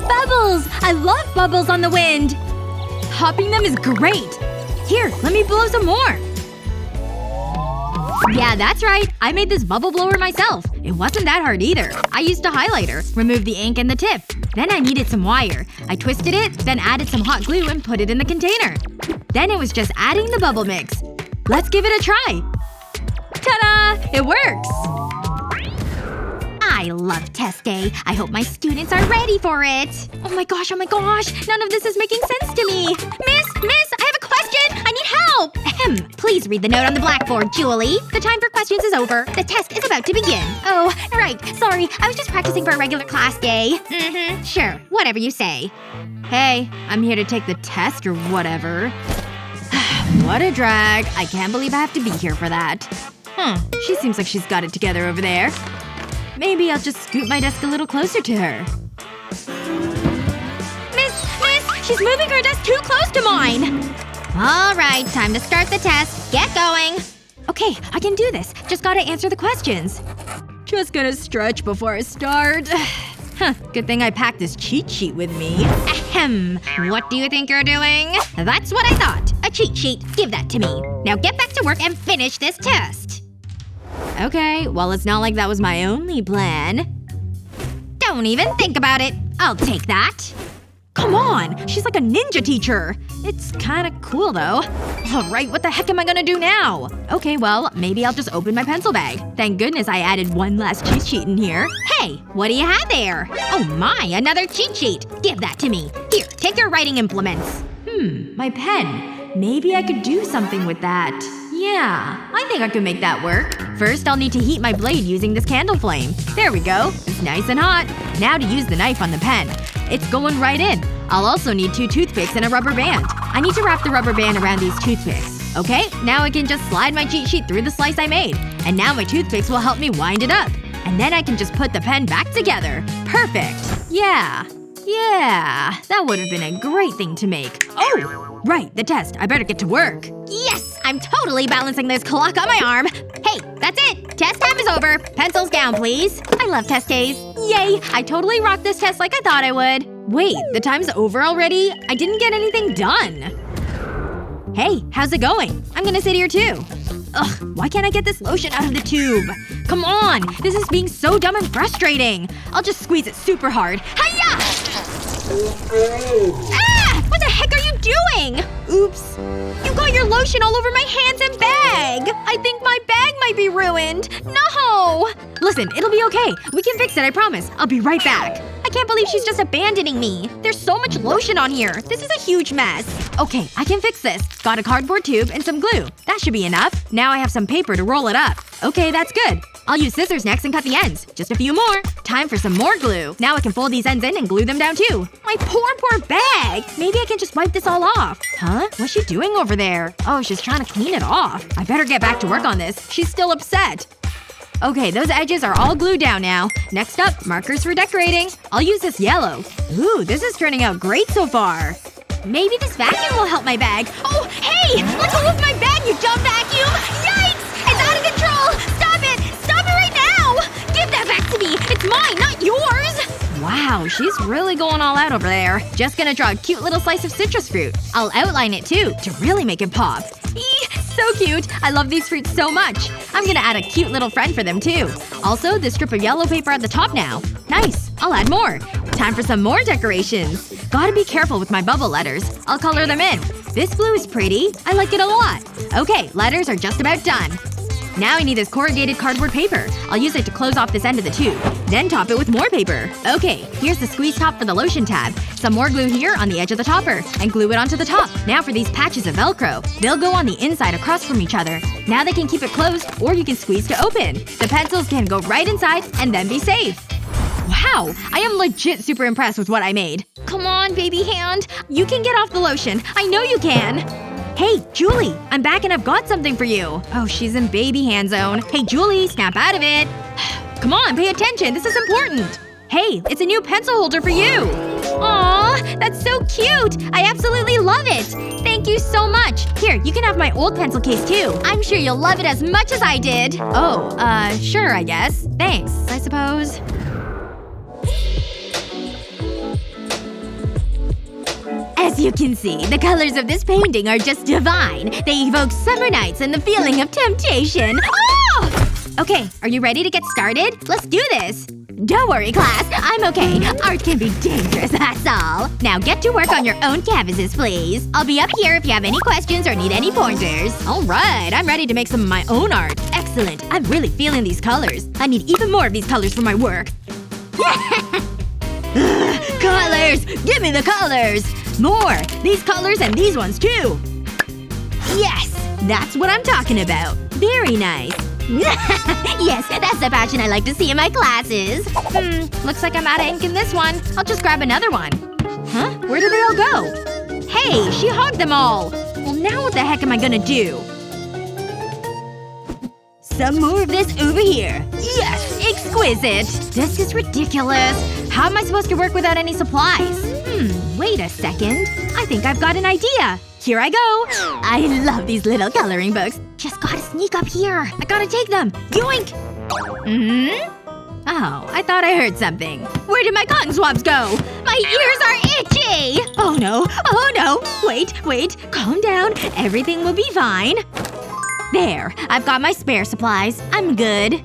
Bubbles! I love bubbles on the wind! Popping them is great! Here, let me blow some more! Yeah, that's right. I made this bubble blower myself. It wasn't that hard either. I used a highlighter, removed the ink and the tip. Then I needed some wire. I twisted it, then added some hot glue and put it in the container. Then it was just adding the bubble mix. Let's give it a try! Ta-da! It works! I love test day. I hope my students are ready for it. Oh my gosh, oh my gosh. None of this is making sense to me. Miss, I have a question! I need help! Ahem. Please read the note on the blackboard, Julie. The time for questions is over. The test is about to begin. Oh, right. Sorry. I was just practicing for a regular class day. Sure. Whatever you say. Hey, I'm here to take the test or whatever. What a drag. I can't believe I have to be here for that. She seems like she's got it together over there. Maybe I'll just scoot my desk a little closer to her. Miss! She's moving her desk too close to mine! Alright, time to start the test. Get going! Okay, I can do this. Just gotta answer the questions. Just gonna stretch before I start. Good thing I packed this cheat sheet with me. Ahem. What do you think you're doing? That's what I thought. A cheat sheet. Give that to me. Now get back to work and finish this test. Okay, well it's not like that was my only plan. Don't even think about it. I'll take that. Come on! She's like a ninja teacher! It's kinda cool though. Alright, what the heck am I gonna do now? Okay, well, maybe I'll just open my pencil bag. Thank goodness I added one last cheat sheet in here. Hey! What do you have there? Oh my, another cheat sheet! Give that to me. Here, take your writing implements. My pen. Maybe I could do something with that. Yeah, I think I could make that work. First, I'll need to heat my blade using this candle flame. There we go. It's nice and hot. Now to use the knife on the pen. It's going right in. I'll also need 2 toothpicks and a rubber band. I need to wrap the rubber band around these toothpicks. Okay, now I can just slide my cheat sheet through the slice I made. And now my toothpicks will help me wind it up. And then I can just put the pen back together. Perfect. Yeah, that would have been a great thing to make. Oh! Right, the test. I better get to work. Yes! I'm totally balancing this clock on my arm. Hey, that's it! Test time is over. Pencils down, please. I love test days. Yay! I totally rocked this test like I thought I would. Wait, the time's over already? I didn't get anything done. Hey, how's it going? I'm gonna sit here too. Ugh, why can't I get this lotion out of the tube? Come on! This is being so dumb and frustrating. I'll just squeeze it super hard. Hi-ya! Ah! What the heck are you doing? Oops. You got your lotion all over my hands and bag! I think my bag might be ruined. No! Listen, it'll be okay. We can fix it, I promise. I'll be right back. I can't believe she's just abandoning me. There's so much lotion on here. This is a huge mess. Okay, I can fix this. Got a cardboard tube and some glue. That should be enough. Now I have some paper to roll it up. Okay, that's good. I'll use scissors next and cut the ends. Just a few more. Time for some more glue. Now I can fold these ends in and glue them down too. My poor bag! Maybe I can just wipe this all off. Huh? What's she doing over there? Oh, she's trying to clean it off. I better get back to work on this. She's still upset. Okay, those edges are all glued down now. Next up, markers for decorating. I'll use this yellow. Ooh, this is turning out great so far. Maybe this vacuum will help my bag. Oh, hey! Let go of my bag, you dumb vacuum! Yikes! It's out of control! Stop it! Stop it right now! Give that back to me! It's mine, not yours! Wow, she's really going all out over there. Just gonna draw a cute little slice of citrus fruit. I'll outline it too, to really make it pop. Eee! So cute! I love these fruits so much. I'm gonna add a cute little friend for them too. Also, this strip of yellow paper at the top now. Nice! I'll add more. Time for some more decorations. Gotta be careful with my bubble letters. I'll color them in. This blue is pretty. I like it a lot. Okay, letters are just about done. Now I need this corrugated cardboard paper. I'll use it to close off this end of the tube. Then top it with more paper. Okay, here's the squeeze top for the lotion tab. Some more glue here on the edge of the topper. And glue it onto the top. Now for these patches of Velcro. They'll go on the inside across from each other. Now they can keep it closed, or you can squeeze to open. The pencils can go right inside and then be safe. Wow! I am legit super impressed with what I made. Come on, baby hand. You can get off the lotion. I know you can. Hey, Julie! I'm back and I've got something for you. Oh, she's in baby hand zone. Hey, Julie, snap out of it. Come on, pay attention. This is important. Hey, it's a new pencil holder for you. Aww, that's so cute! I absolutely love it! Thank you so much! Here, you can have my old pencil case too. I'm sure you'll love it as much as I did. Oh, sure I guess. Thanks, I suppose. As you can see, the colors of this painting are just divine. They evoke summer nights and the feeling of temptation. Oh! Okay, are you ready to get started? Let's do this. Don't worry, class. I'm okay. Art can be dangerous, that's all. Now get to work on your own canvases, please. I'll be up here if you have any questions or need any pointers. Alright, I'm ready to make some of my own art. Excellent. I'm really feeling these colors. I need even more of these colors for my work. Colors! Give me the colors! More! These colors and these ones, too! Yes! That's what I'm talking about. Very nice. Yes, that's the passion I like to see in my classes. Looks like I'm out of ink in this one. I'll just grab another one. Huh? Where did they all go? Hey, she hogged them all! Well, now what the heck am I gonna do? Some more of this over here. Yes! Exquisite! This is ridiculous. How am I supposed to work without any supplies? Wait a second. I think I've got an idea. Here I go! I love these little coloring books. Just gotta sneak up here. I gotta take them. Yoink! Oh, I thought I heard something. Where did my cotton swabs go? My ears are itchy! Oh no. Oh no. Wait. Calm down. Everything will be fine. There. I've got my spare supplies. I'm good.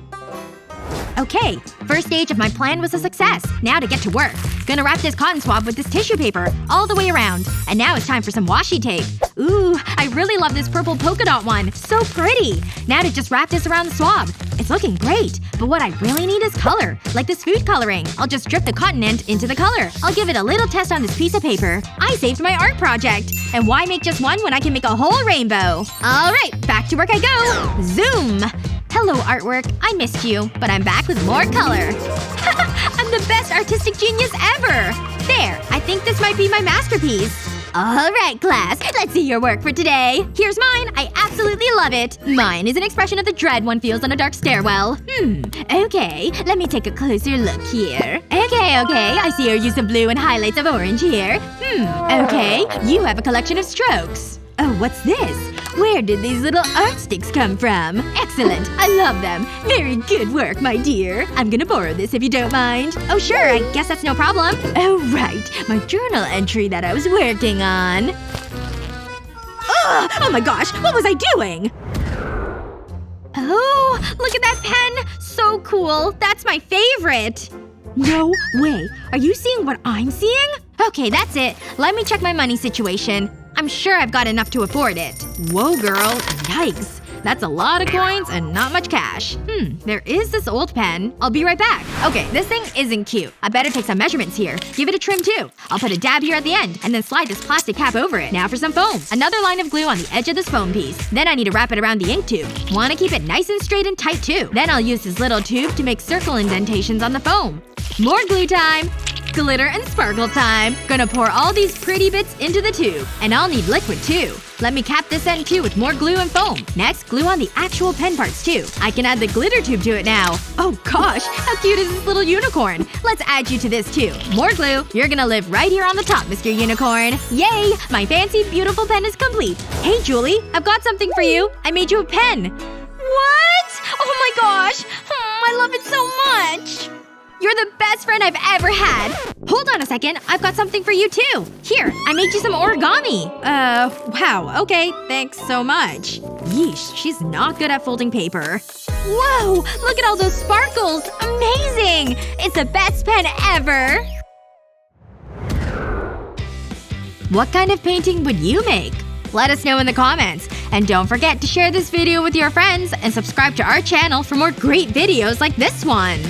Okay. First stage of my plan was a success. Now to get to work. Gonna wrap this cotton swab with this tissue paper all the way around. And now it's time for some washi tape. Ooh, I really love this purple polka dot one. So pretty. Now to just wrap this around the swab. It's looking great. But what I really need is color. Like this food coloring. I'll just strip the cotton end into the color. I'll give it a little test on this piece of paper. I saved my art project. And why make just one when I can make a whole rainbow? Alright, back to work I go. Zoom! Hello, artwork. I missed you. But I'm back with more color. I'm the best artistic genius ever! There. I think this might be my masterpiece. Alright, class. Let's see your work for today. Here's mine. I absolutely love it. Mine is an expression of the dread one feels on a dark stairwell. Okay. Let me take a closer look here. Okay. I see your use of blue and highlights of orange here. Okay. You have a collection of strokes. Oh, what's this? Where did these little art sticks come from? Excellent. I love them. Very good work, my dear. I'm gonna borrow this if you don't mind. Oh sure, I guess that's no problem. Oh right. My journal entry that I was working on. Ugh! Oh my gosh, what was I doing? Oh, look at that pen! So cool. That's my favorite. No way. Are you seeing what I'm seeing? Okay, that's it. Let me check my money situation. I'm sure I've got enough to afford it. Whoa, girl. Yikes. That's a lot of coins and not much cash. There is this old pen. I'll be right back. Okay, this thing isn't cute. I better take some measurements here. Give it a trim too. I'll put a dab here at the end, and then slide this plastic cap over it. Now for some foam. Another line of glue on the edge of this foam piece. Then I need to wrap it around the ink tube. Wanna keep it nice and straight and tight too. Then I'll use this little tube to make circle indentations on the foam. More glue time! Glitter and sparkle time. Gonna pour all these pretty bits into the tube. And I'll need liquid too. Let me cap this end too with more glue and foam. Next, glue on the actual pen parts too. I can add the glitter tube to it now. Oh gosh, how cute is this little unicorn? Let's add you to this too. More glue. You're gonna live right here on the top, Mr. Unicorn. Yay! My fancy, beautiful pen is complete. Hey, Julie. I've got something for you. I made you a pen. What? Oh my gosh. I love it so much. You're the best friend I've ever had! Hold on a second. I've got something for you too. Here, I made you some origami. Wow. Okay. Thanks so much. Yeesh, she's not good at folding paper. Whoa! Look at all those sparkles! Amazing! It's the best pen ever! What kind of painting would you make? Let us know in the comments. And don't forget to share this video with your friends and subscribe to our channel for more great videos like this one.